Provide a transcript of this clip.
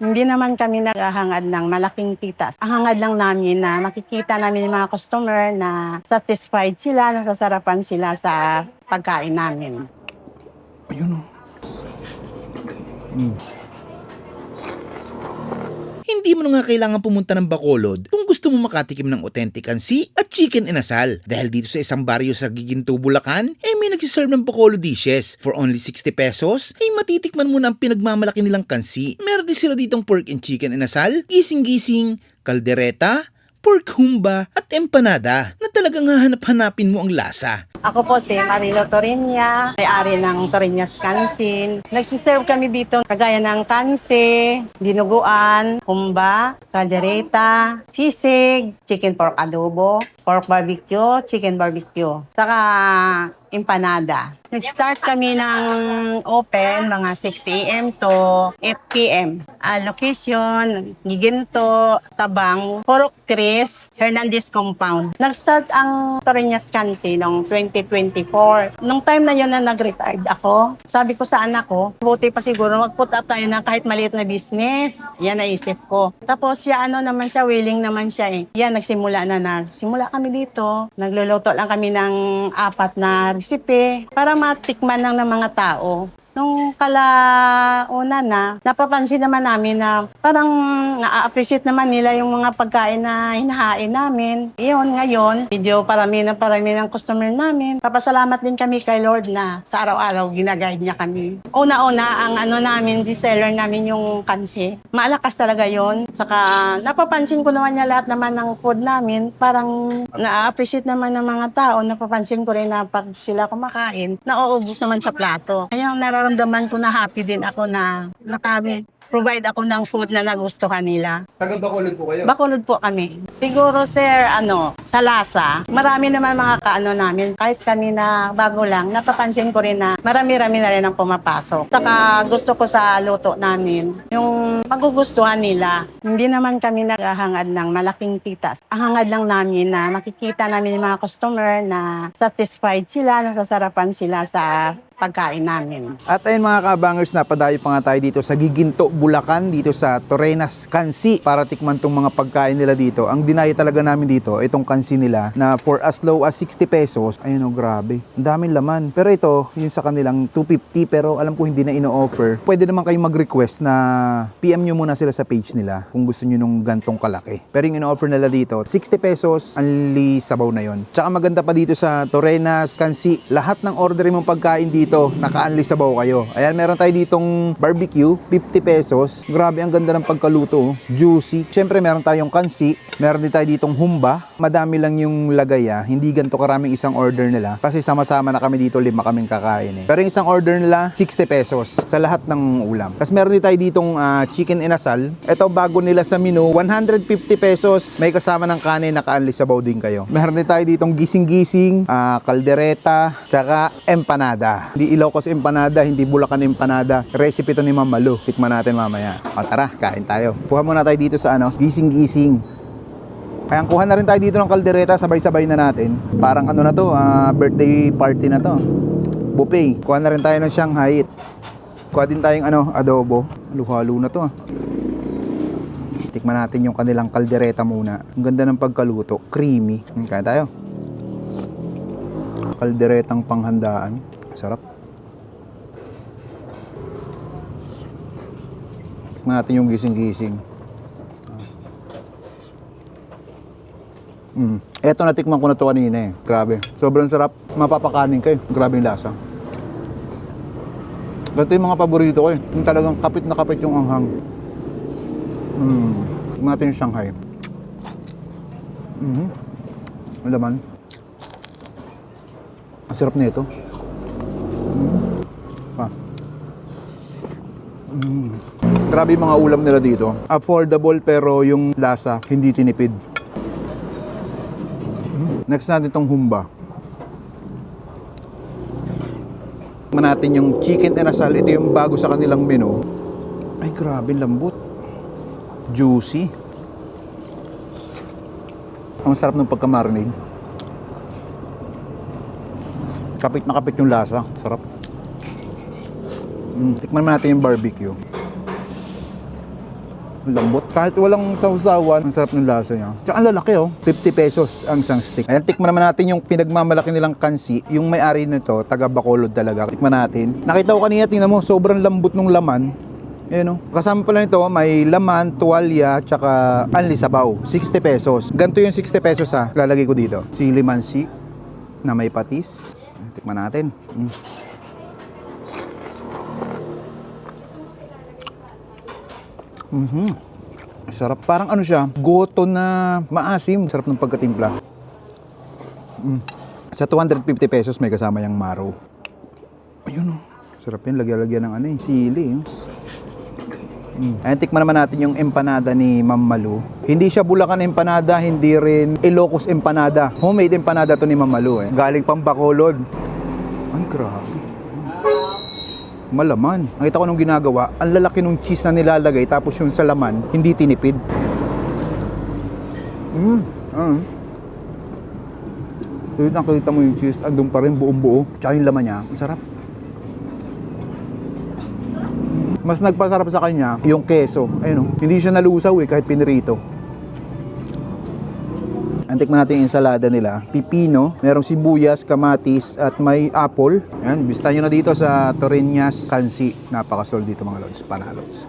Hindi naman kami naghahangad ng malaking kita. Ang hangad lang namin na makikita namin yung mga customer na satisfied sila, nasasarapan sila sa pagkain namin. Ayun o. Hindi mo na nga kailangan pumunta ng Bacolod kung gusto mo makatikim ng authentic kansi at chicken inasal. Dahil dito sa isang baryo sa Giginto, Bulacan, may nagsiserve ng Bacolod dishes. For only 60 pesos, ay matitikman mo na ang pinagmamalaki nilang kansi. Meron din sila ditong pork and chicken inasal, gising-gising, kaldereta, pork humba at empanada na talagang hahanap-hanapin mo ang lasa. Ako po si Marilo Torinya, may-ari ng Torinyas Kansin. Nagsiserve kami dito kagaya ng kansi, dinuguan, humba, kaldereta, sisig, chicken pork adobo, pork barbecue, chicken barbecue, saka empanada. Nag-start kami ng open mga 6 a.m. to 8 p.m. Location, Giginto, Tabang, Purok Tris, Hernandez Compound. Nag-start ang Torinyas Kansi noong 2024. Nung time na yun na nag-retired ako, sabi ko sa anak ko, buti pa siguro mag-put up tayo ng kahit maliit na business. Yan naisip ko. Tapos naman siya, willing naman siya eh. Yan, nagsimula kami dito. Nagluluto lang kami ng 4 na resipe para matikman lang ng mga tao. Nung kalauna na, napapansin naman namin na parang na-appreciate naman nila yung mga pagkain na hinahain namin. Iyon, ngayon, medyo parami ng customer namin. Papasalamat din kami kay Lord na sa araw-araw ginaguide niya kami. Una-una, ang bestseller namin yung kansi. Malakas talaga yon. Saka napapansin ko naman niya lahat naman ng food namin. Parang na-appreciate naman ng mga tao. Napapansin ko rin na pag sila kumakain, nauubos naman sa plato. Kaya nararamdaman ko na happy din ako na provide ako ng food na nagustuhan nila. Taga Bacolod po kayo? Bacolod po kami. Siguro sir, sa lasa, marami naman mga namin. Kahit kami na bago lang, napapansin ko rin na marami-rami na rin ang pumapasok. Saka gusto ko sa luto namin, yung magugustuhan nila. Hindi naman kami naghahangad ng malaking kita. Ang hangad lang namin na makikita namin yung mga customer na satisfied sila, nasasarapan sila sa pagkain namin. At ayun mga kabangers, napadayo pa nga tayo dito sa Giginto, Bulacan, dito sa Torinyas Kansi para tikman tong mga pagkain nila dito. Ang dinayo talaga namin dito, itong kansi nila na for as low as 60 pesos. Ayun o, grabe. Ang daming laman. Pero ito, yung sa kanilang 250 pero alam ko hindi na ino-offer. Pwede naman kayong mag-request na PM nyo muna sila sa page nila kung gusto nyo nung gantong kalaki. Pero yung ino-offer nila dito, 60 pesos, only sabaw na yon. Tsaka maganda pa dito sa Torinyas Kansi, lahat ng order mong pagkain dito naka-unli sabaw kayo. Ayan, meron tayo ditong barbecue, 50 pesos. Grabe, ang ganda ng pagkaluto. Juicy. Siyempre, meron tayong kansi. Meron din tayo ditong humba. Madami lang yung lagay Hindi ganito karaming isang order nila. Kasi sama-sama na kami dito, 5 kaming kakain Pero yung isang order nila, 60 pesos sa lahat ng ulam. Tapos meron din tayo ditong chicken inasal. Ito, bago nila sa menu, 150 pesos. May kasama ng kanin, naka-unli sabaw din kayo. Meron din tayo ditong gising-gising, kaldereta, tsaka empanada. Hindi Ilocos empanada, hindi Bulacan empanada. Recipe to ni Ma'am Malu. Tikman natin mamaya. O tara, kain tayo. Kuha muna tayo dito sa gising-gising. Kaya kuha na rin tayo dito ng kaldereta, sabay-sabay na natin. Parang na to, birthday party na to. Buffet. Kuha na rin tayo ng Shanghai. Kuha din tayong adobo. Halo-halo na to. Tikman natin yung kanilang kaldereta muna. Ang ganda ng pagkaluto, creamy. Kaya tayo. Kalderetang panghandaan. Sarap. Tikman natin yung gising-gising. Eto, natikman ko na to kanina Grabe. Sobrang sarap. Mapapakanin kayo. Grabe yung lasa. Ganito yung mga paborito ko Yung talagang kapit na kapit yung anghang. Tikman natin yung Shanghai. Ang laman. Ang sarap nito. Grabe yung mga ulam nila dito. Affordable pero yung lasa hindi tinipid. Next natin itong humba. Tikman natin yung chicken inasal. Ito yung bago sa kanilang menu. Ay grabe, lambot. Juicy. Ang sarap ng pagka-marinade. Kapit na kapit yung lasa. Sarap. Tikman natin yung barbecue. Lambot. Kahit walang sausawan, ang sarap ng lasa niya. Tsaka ang lalaki, oh. 50 pesos ang isang stick. Ayan, tikman naman natin yung pinagmamalaki nilang kansi. Yung may-ari nito, taga Bacolod talaga. Tikman natin. Nakita ko kanina, tingnan mo, sobrang lambot ng laman. Ayan, oh. Kasama pala nito, may laman, tuwalya, tsaka anli sabaw. 60 pesos. Ganito yung 60 pesos, ha. Lalagay ko dito. Sili mansi na may patis. Tikman natin. Sarap. Parang ano siya, goto na maasim. Sarap ng pagkatimpla. Sa 250 pesos may kasama yung maro. Ayun, oh. Sarap yun. Lagyan ng ano, sili. Ayan, tikman naman natin yung empanada ni Ma'am Malu. Hindi siya Bulacan empanada, hindi rin Ilocos empanada. Homemade empanada to ni Ma'am Malu, eh. Galing pang Bacolod. Ay, grabe. Malaman. Nakita ko nung ginagawa, ang lalaki nung cheese na nilalagay, tapos yung sa laman, hindi tinipid. So yun, nakita mo yung cheese, andun pa rin buong buo. Tsaka yung laman niya, ang sarap. Mas nagpasarap sa kanya yung keso. Ayun, hindi siya nalusaw kahit pinirito. Antikman natin yung ensalada nila. Pipino, merong sibuyas, kamatis, at may apple. Ayan, bisita nyo na dito sa Torreñas Kansi. Napakasol dito mga lods, panalods.